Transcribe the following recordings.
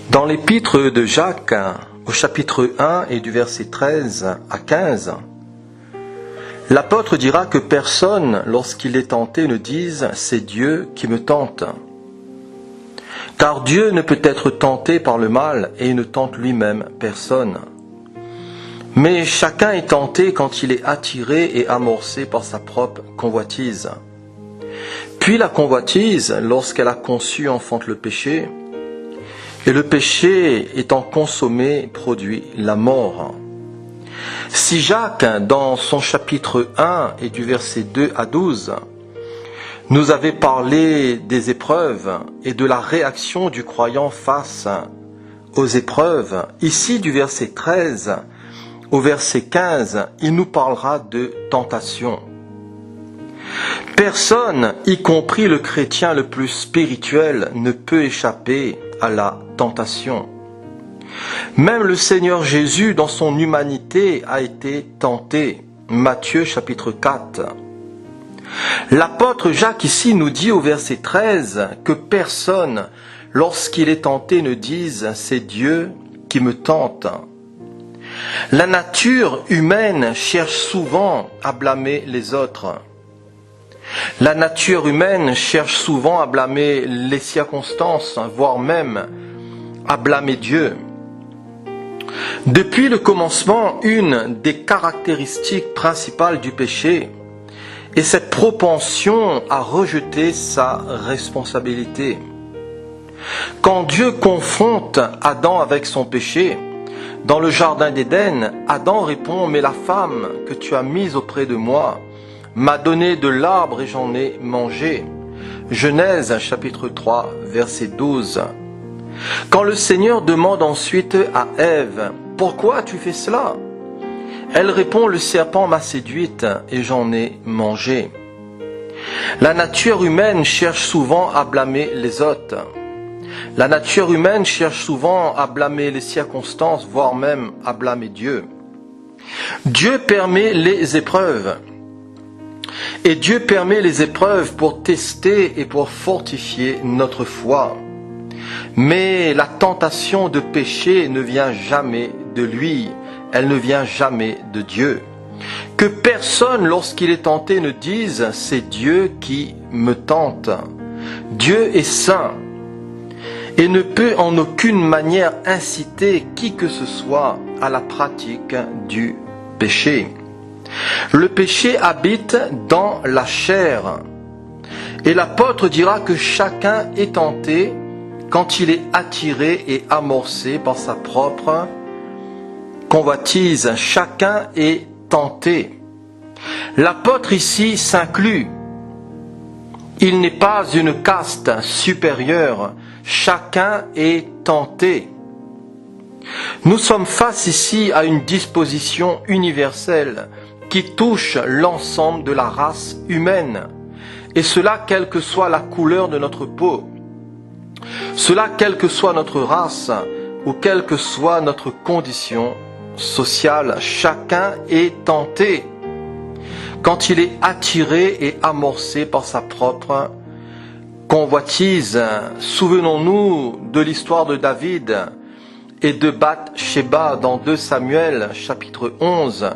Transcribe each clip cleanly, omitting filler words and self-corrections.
Dans l'épître de Jacques, au chapitre 1 et du verset 13 à 15, l'apôtre dira que personne, lorsqu'il est tenté, ne dise « c'est Dieu qui me tente ». Car Dieu ne peut être tenté par le mal et il ne tente lui-même personne. Mais chacun est tenté quand il est attiré et amorcé par sa propre convoitise. Puis la convoitise, lorsqu'elle a conçu, enfante le péché. Et le péché étant consommé, produit la mort. Si Jacques, dans son chapitre 1 et du verset 2 à 12, nous avait parlé des épreuves et de la réaction du croyant face aux épreuves, ici du verset 13 au verset 15, il nous parlera de tentation. Personne, y compris le chrétien le plus spirituel, ne peut échapper à la tentation. Même le Seigneur Jésus, dans son humanité, a été tenté. Matthieu chapitre 4. L'apôtre Jacques ici nous dit au verset 13 que personne, lorsqu'il est tenté, ne dise « c'est Dieu qui me tente ». La nature humaine cherche souvent à blâmer les autres. La nature humaine cherche souvent à blâmer les circonstances, voire même à blâmer Dieu. Depuis le commencement, une des caractéristiques principales du péché est cette propension à rejeter sa responsabilité. Quand Dieu confronte Adam avec son péché, dans le jardin d'Éden, Adam répond « Mais la femme que tu as mise auprès de moi m'a donné de l'arbre et j'en ai mangé. » Genèse chapitre 3, verset 12. Quand le Seigneur demande ensuite à Ève « Pourquoi as-tu fait cela ?» Elle répond « Le serpent m'a séduite et j'en ai mangé. » La nature humaine cherche souvent à blâmer les autres. La nature humaine cherche souvent à blâmer les circonstances, voire même à blâmer Dieu. Dieu permet les épreuves. Et Dieu permet les épreuves pour tester et pour fortifier notre foi. Mais la tentation de péché ne vient jamais de lui, elle ne vient jamais de Dieu. Que personne, lorsqu'il est tenté, ne dise « c'est Dieu qui me tente ». Dieu est saint et ne peut en aucune manière inciter qui que ce soit à la pratique du péché. Le péché habite dans la chair. Et l'apôtre dira que chacun est tenté quand il est attiré et amorcé par sa propre convoitise. Chacun est tenté. L'apôtre ici s'inclut. Il n'est pas une caste supérieure. Chacun est tenté. Nous sommes face ici à une disposition universelle qui touche l'ensemble de la race humaine. Et cela quelle que soit la couleur de notre peau. Cela quelle que soit notre race ou quelle que soit notre condition sociale. Chacun est tenté quand il est attiré et amorcé par sa propre convoitise. Souvenons-nous de l'histoire de David et de Bath-sheba dans 2 Samuel chapitre 11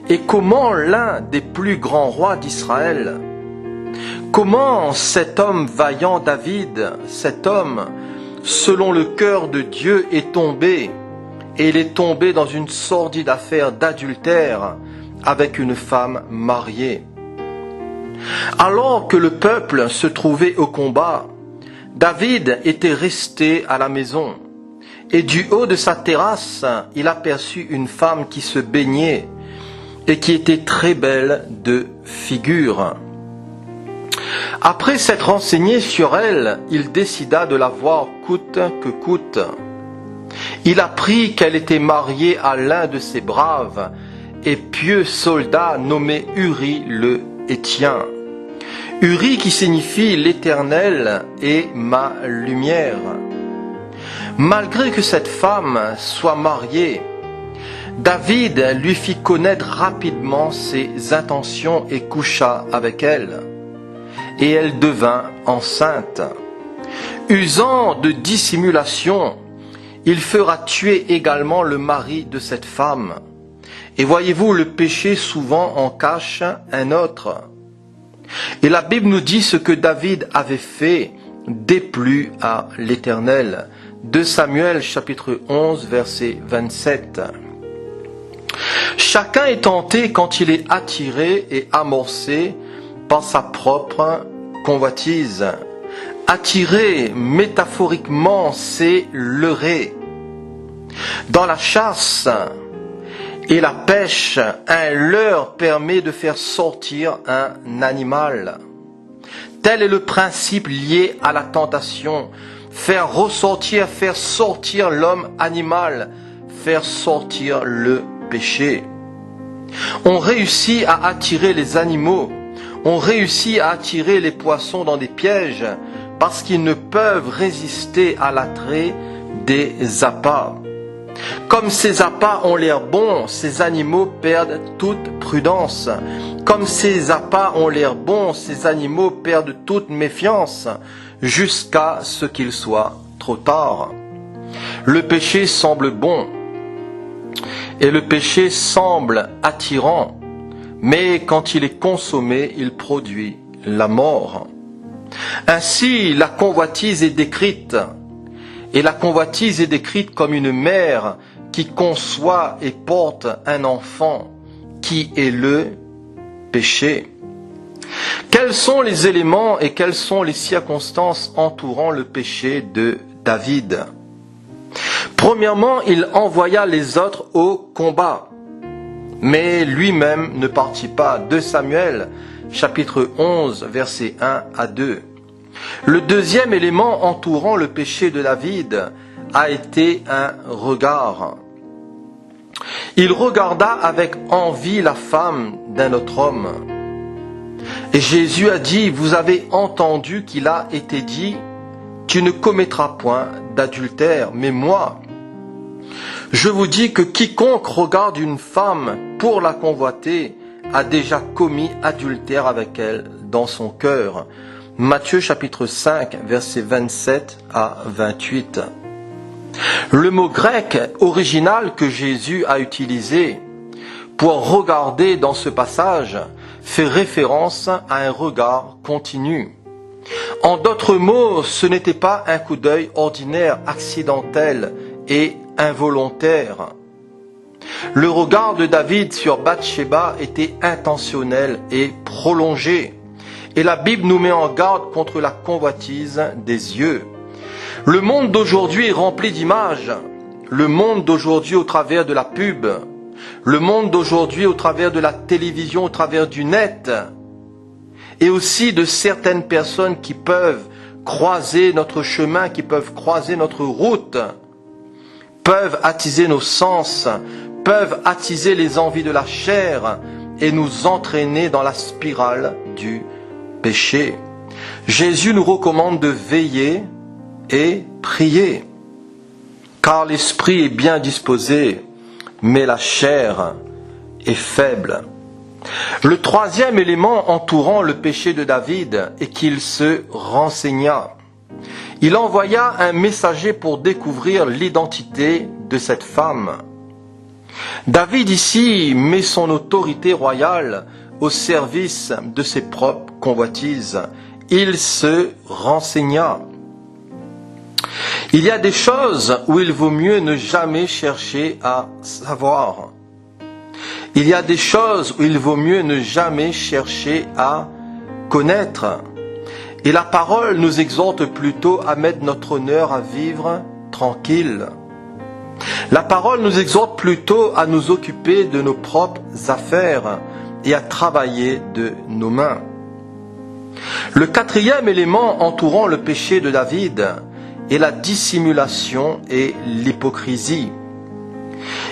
et comment l'un des plus grands rois d'Israël, comment cet homme vaillant David, cet homme selon le cœur de Dieu est tombé et il est tombé dans une sordide affaire d'adultère avec une femme mariée. Alors que le peuple se trouvait au combat, David était resté à la maison. Et du haut de sa terrasse, il aperçut une femme qui se baignait et qui était très belle de figure. Après s'être renseigné sur elle, il décida de la voir coûte que coûte. Il apprit qu'elle était mariée à l'un de ses braves et pieux soldats nommé Uri le Héthien. Uri qui signifie l'Éternel est ma lumière. Malgré que cette femme soit mariée, David lui fit connaître rapidement ses intentions et coucha avec elle. Et elle devint enceinte. Usant de dissimulation, il fera tuer également le mari de cette femme. Et voyez-vous, le péché souvent en cache un autre. Et la Bible nous dit ce que David avait fait déplut à l'Éternel. 2 Samuel chapitre 11 verset 27. Chacun est tenté quand il est attiré et amorcé par sa propre convoitise. Attirer, métaphoriquement, c'est leurrer. Dans la chasse et la pêche, un leurre permet de faire sortir un animal. Tel est le principe lié à la tentation. Faire ressortir, faire sortir l'homme animal, faire sortir le péché. On réussit à attirer les animaux, on réussit à attirer les poissons dans des pièges parce qu'ils ne peuvent résister à l'attrait des appâts. Comme ces appâts ont l'air bons, ces animaux perdent toute prudence. Comme ces appâts ont l'air bons, ces animaux perdent toute méfiance jusqu'à ce qu'il soit trop tard. Le péché semble bon et le péché semble attirant, mais quand il est consommé, il produit la mort. Ainsi, la convoitise est décrite. Et la convoitise est décrite comme une mère qui conçoit et porte un enfant, qui est le péché. Quels sont les éléments et quelles sont les circonstances entourant le péché de David? Premièrement, il envoya les autres au combat, mais lui-même ne partit pas. 2 Samuel, chapitre 11, versets 1 à 2. Le deuxième élément entourant le péché de David a été un regard. Il regarda avec envie la femme d'un autre homme. Et Jésus a dit, vous avez entendu qu'il a été dit, tu ne commettras point d'adultère, mais moi, je vous dis que quiconque regarde une femme pour la convoiter a déjà commis adultère avec elle dans son cœur. Matthieu chapitre 5, versets 27 à 28. Le mot grec original que Jésus a utilisé pour regarder dans ce passage fait référence à un regard continu. En d'autres mots, ce n'était pas un coup d'œil ordinaire, accidentel et involontaire. Le regard de David sur Bathsheba était intentionnel et prolongé. Et la Bible nous met en garde contre la convoitise des yeux. Le monde d'aujourd'hui est rempli d'images. Le monde d'aujourd'hui au travers de la pub. Le monde d'aujourd'hui au travers de la télévision, au travers du net. Et aussi de certaines personnes qui peuvent croiser notre chemin, qui peuvent croiser notre route, peuvent attiser nos sens, peuvent attiser les envies de la chair et nous entraîner dans la spirale du péché. Jésus nous recommande de veiller et prier, car l'esprit est bien disposé, mais la chair est faible. Le troisième élément entourant le péché de David est qu'il se renseigna. Il envoya un messager pour découvrir l'identité de cette femme. David ici met son autorité royale au service de ses propres convoitises. Il se renseigna. Il y a des choses où il vaut mieux ne jamais chercher à savoir. Il y a des choses où il vaut mieux ne jamais chercher à connaître. Et la parole nous exhorte plutôt à mettre notre honneur à vivre tranquille. La parole nous exhorte plutôt à nous occuper de nos propres affaires et à travailler de nos mains. Le quatrième élément entourant le péché de David est la dissimulation et l'hypocrisie.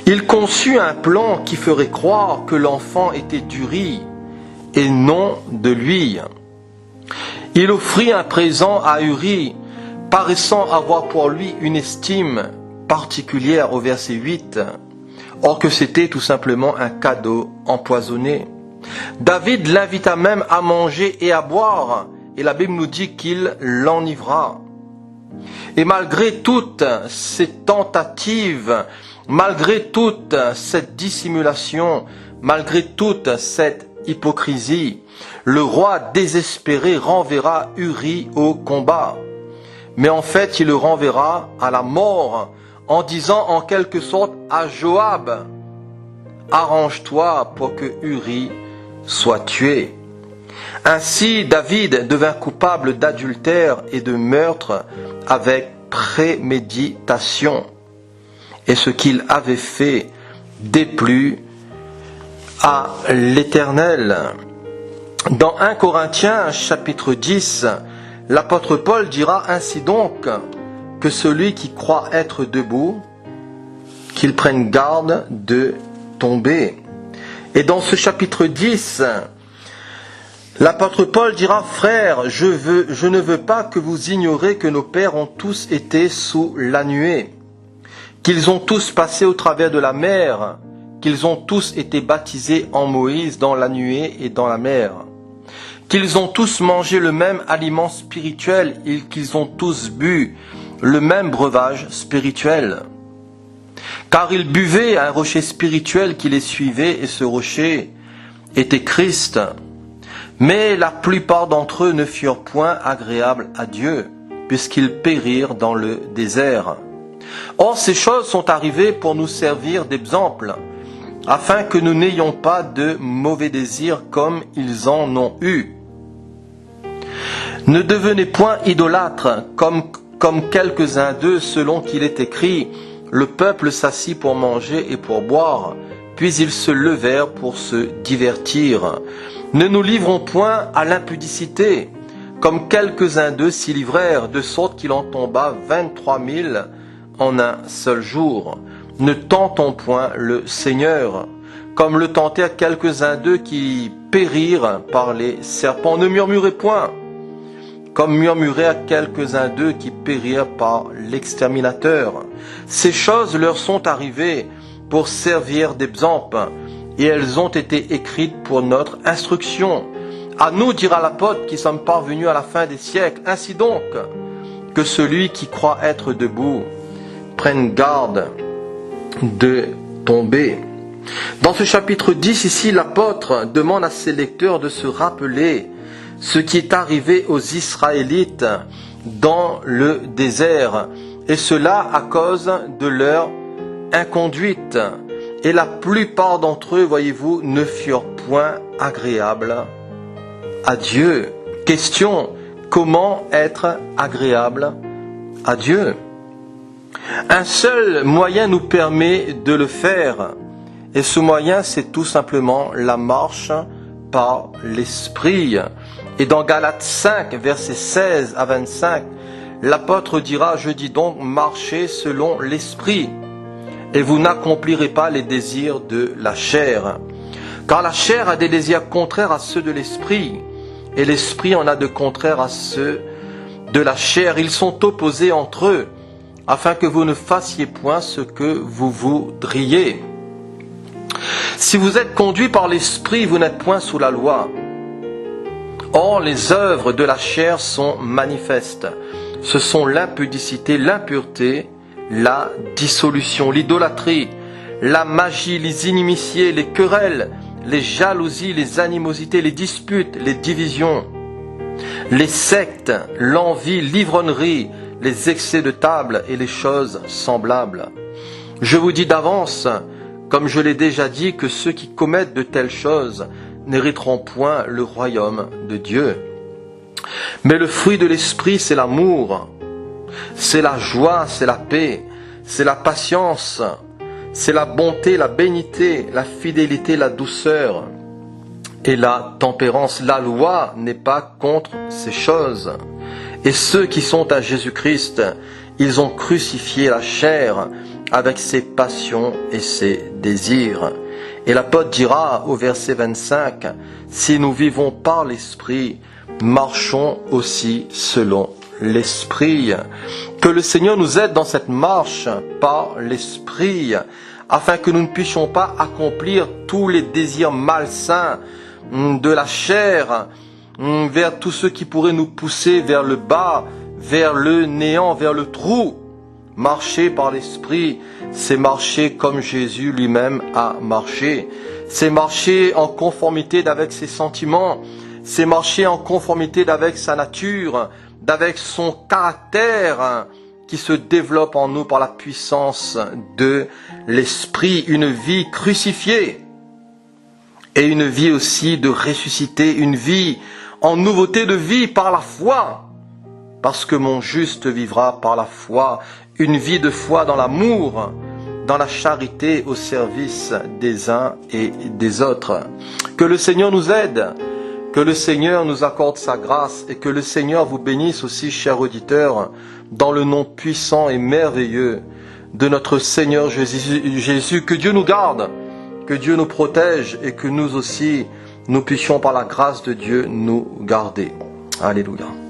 Il conçut un plan qui ferait croire que l'enfant était d'Uri et non de lui. Il offrit un présent à Uri, paraissant avoir pour lui une estime particulière au verset 8, or que c'était tout simplement un cadeau empoisonné. David l'invita même à manger et à boire, et la Bible nous dit qu'il l'enivra. Et malgré toutes ces tentatives, malgré toute cette dissimulation, malgré toute cette hypocrisie, le roi désespéré renverra Uri au combat. Mais en fait, il le renverra à la mort en disant en quelque sorte à Joab, « Arrange-toi pour que Uri soit tué. » Ainsi, David devint coupable d'adultère et de meurtre avec préméditation. Et ce qu'il avait fait déplut à l'Éternel. Dans 1 Corinthiens chapitre 10, l'apôtre Paul dira ainsi donc que celui qui croit être debout, qu'il prenne garde de tomber. Et dans ce chapitre 10, l'apôtre Paul dira, « Frères, je ne veux pas que vous ignorez que nos pères ont tous été sous la nuée, qu'ils ont tous passé au travers de la mer, qu'ils ont tous été baptisés en Moïse dans la nuée et dans la mer, qu'ils ont tous mangé le même aliment spirituel et qu'ils ont tous bu le même breuvage spirituel. Car ils buvaient un rocher spirituel qui les suivait et ce rocher était Christ. Mais la plupart d'entre eux ne furent point agréables à Dieu, puisqu'ils périrent dans le désert. Or, ces choses sont arrivées pour nous servir d'exemple, afin que nous n'ayons pas de mauvais désirs comme ils en ont eu. Ne devenez point idolâtres, comme quelques-uns d'eux, selon qu'il est écrit, « Le peuple s'assit pour manger et pour boire, puis ils se levèrent pour se divertir. » Ne nous livrons point à l'impudicité, comme quelques-uns d'eux s'y livrèrent, de sorte qu'il en tomba 23 000 en un seul jour. Ne tentons point le Seigneur, comme le tentèrent quelques-uns d'eux qui périrent par les serpents. Ne murmurez point, comme murmuraient à quelques-uns d'eux qui périrent par l'exterminateur. Ces choses leur sont arrivées pour servir d'exemple, et elles ont été écrites pour notre instruction. À nous, dira l'apôtre, qui sommes parvenus à la fin des siècles. Ainsi donc, que celui qui croit être debout prenne garde de tomber. Dans ce chapitre 10, ici, l'apôtre demande à ses lecteurs de se rappeler ce qui est arrivé aux Israélites dans le désert, et cela à cause de leur inconduite. Et la plupart d'entre eux, voyez-vous, ne furent point agréables à Dieu. Question, comment être agréable à Dieu? Un seul moyen nous permet de le faire, et ce moyen, c'est tout simplement la marche par l'Esprit. Et dans Galates 5, versets 16 à 25, l'apôtre dira, « Je dis donc, marchez selon l'Esprit, et vous n'accomplirez pas les désirs de la chair. Car la chair a des désirs contraires à ceux de l'Esprit, et l'Esprit en a de contraires à ceux de la chair. Ils sont opposés entre eux, afin que vous ne fassiez point ce que vous voudriez. Si vous êtes conduits par l'Esprit, vous n'êtes point sous la loi. Or, les œuvres de la chair sont manifestes. Ce sont l'impudicité, l'impureté, la dissolution, l'idolâtrie, la magie, les inimitiés, les querelles, les jalousies, les animosités, les disputes, les divisions, les sectes, l'envie, l'ivrognerie, les excès de table et les choses semblables. Je vous dis d'avance, comme je l'ai déjà dit, que ceux qui commettent de telles choses n'hériteront point le royaume de Dieu. Mais le fruit de l'esprit, c'est l'amour, c'est la joie, c'est la paix, c'est la patience, c'est la bonté, la bénité, la fidélité, la douceur et la tempérance. La loi n'est pas contre ces choses. Et ceux qui sont à Jésus-Christ, ils ont crucifié la chair avec ses passions et ses désirs. Et l'apôtre dira au verset 25, « Si nous vivons par l'Esprit, marchons aussi selon l'Esprit. » Que le Seigneur nous aide dans cette marche par l'Esprit, afin que nous ne puissions pas accomplir tous les désirs malsains de la chair, vers tous ceux qui pourraient nous pousser vers le bas, vers le néant, vers le trou. Marcher par l'Esprit, c'est marcher comme Jésus lui-même a marché. C'est marcher en conformité avec ses sentiments. C'est marcher en conformité avec sa nature, avec son caractère qui se développe en nous par la puissance de l'Esprit. Une vie crucifiée et une vie aussi de ressuscité, une vie en nouveauté de vie par la foi. Parce que mon juste vivra par la foi, une vie de foi dans l'amour, dans la charité au service des uns et des autres. Que le Seigneur nous aide, que le Seigneur nous accorde sa grâce et que le Seigneur vous bénisse aussi, chers auditeurs, dans le nom puissant et merveilleux de notre Seigneur Jésus. Que Dieu nous garde, que Dieu nous protège et que nous aussi, nous puissions par la grâce de Dieu nous garder. Alléluia.